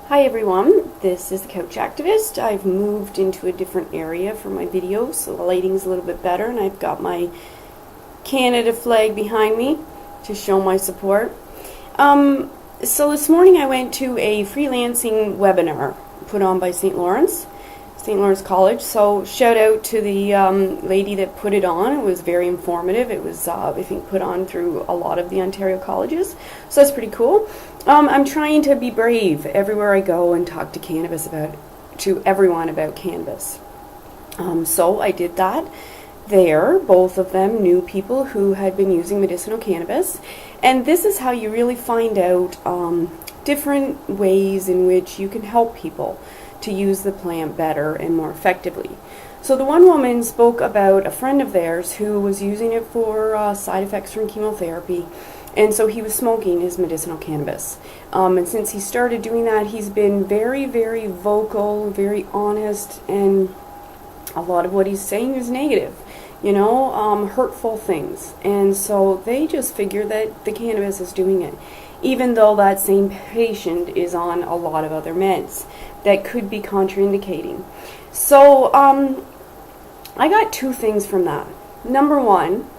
Hi everyone, this is the Couch Activist. I've moved into a different area for my videos, so the lighting's a little bit better, and I've got my Canada flag behind me to show my support. So this morning I went to a freelancing webinar put on by St. Lawrence College. So shout out to the lady that put it on. It was very informative. It was, I think, put on through a lot of the Ontario colleges. So that's pretty cool. I'm trying to be brave everywhere I go and talk to everyone about cannabis. So I did that there. Both of them knew people who had been using medicinal cannabis. And this is how you really find out different ways in which you can help people to use the plant better and more effectively. So the one woman spoke about a friend of theirs who was using it for side effects from chemotherapy, and so he was smoking his medicinal cannabis. And since he started doing that, he's been very, very vocal, very honest, and a lot of what he's saying is negative, hurtful things. And so they just figure that the cannabis is doing it, even though that same patient is on a lot of other meds that could be contraindicating. So I got two things from that. Number one,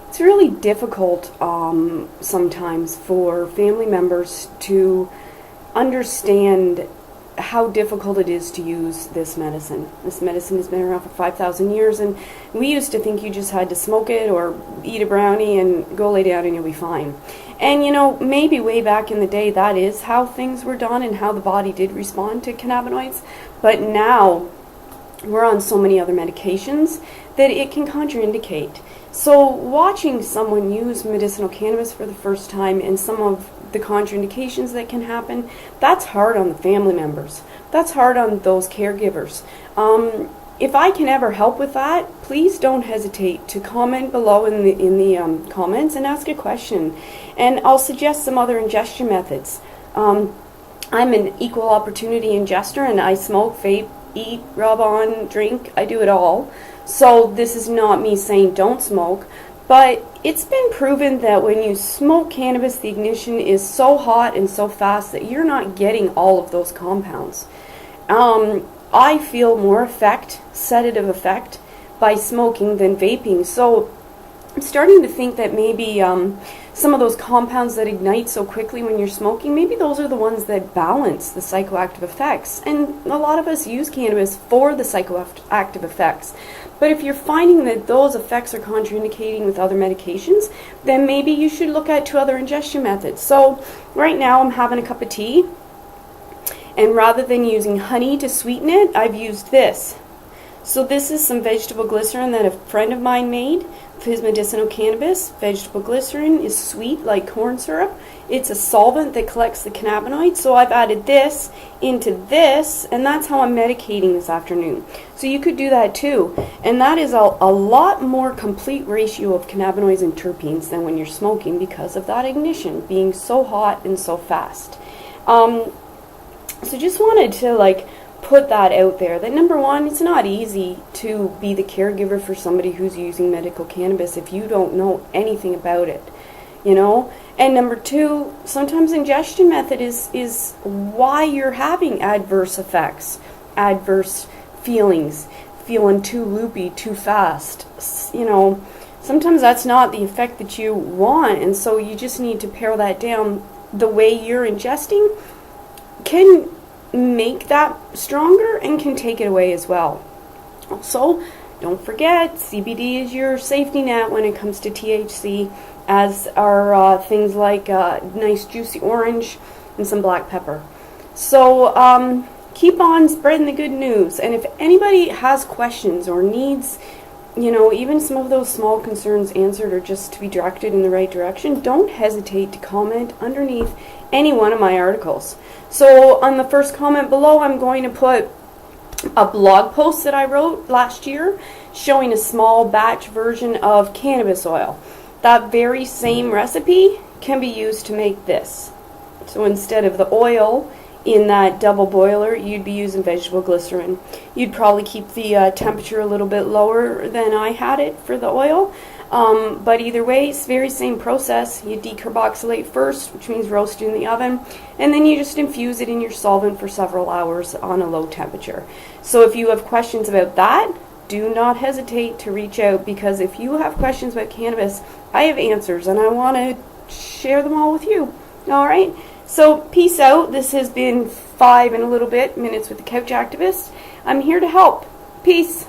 it's really difficult sometimes for family members to understand how difficult it is to use this medicine. This medicine has been around for 5,000 years, and we used to think you just had to smoke it or eat a brownie and go lay down and you'll be fine. And maybe way back in the day that is how things were done and how the body did respond to cannabinoids, but now we're on so many other medications that it can contraindicate. So watching someone use medicinal cannabis for the first time and some of the contraindications that can happen, that's hard on the family members. That's hard on those caregivers. If I can ever help with that, please don't hesitate to comment below in the comments and ask a question. And I'll suggest some other ingestion methods. I'm an equal opportunity ingester, and I smoke, vape, eat, rub on, drink. I do it all. So this is not me saying don't smoke, but it's been proven that when you smoke cannabis, the ignition is so hot and so fast that you're not getting all of those compounds. I feel more sedative effect by smoking than vaping. So I'm starting to think that maybe some of those compounds that ignite so quickly when you're smoking, maybe those are the ones that balance the psychoactive effects. And a lot of us use cannabis for the psychoactive effects. But if you're finding that those effects are contraindicating with other medications, then maybe you should look at two other ingestion methods. So right now I'm having a cup of tea, and rather than using honey to sweeten it, I've used this. So this is some vegetable glycerin that a friend of mine made with his medicinal cannabis. Vegetable glycerin is sweet like corn syrup. It's a solvent that collects the cannabinoids. So I've added this into this, and that's how I'm medicating this afternoon. So you could do that too. And that is a lot more complete ratio of cannabinoids and terpenes than when you're smoking because of that ignition being so hot and so fast. So just wanted to put that out there, that number one, it's not easy to be the caregiver for somebody who's using medical cannabis if you don't know anything about it, And number two, sometimes ingestion method is why you're having adverse effects, adverse feelings, feeling too loopy, too fast. Sometimes that's not the effect that you want, and so you just need to pare that down. The way you're ingesting can make that stronger and can take it away as well. Also, don't forget, CBD is your safety net when it comes to THC, as are things like nice juicy orange and some black pepper. So keep on spreading the good news. And if anybody has questions or needs, even some of those small concerns answered or just to be directed in the right direction, don't hesitate to comment underneath any one of my articles. So on the first comment below, I'm going to put a blog post that I wrote last year showing a small batch version of cannabis oil. That very same recipe can be used to make this. So instead of the oil in that double boiler, you'd be using vegetable glycerin. You'd probably keep the temperature a little bit lower than I had it for the oil. But either way, it's very same process. You decarboxylate first, which means roast in the oven, and then you just infuse it in your solvent for several hours on a low temperature. So if you have questions about that, do not hesitate to reach out, because if you have questions about cannabis, I have answers and I want to share them all with you. Alright, so peace out. This has been 5 and a little bit minutes with the Couch Activist. I'm here to help. Peace.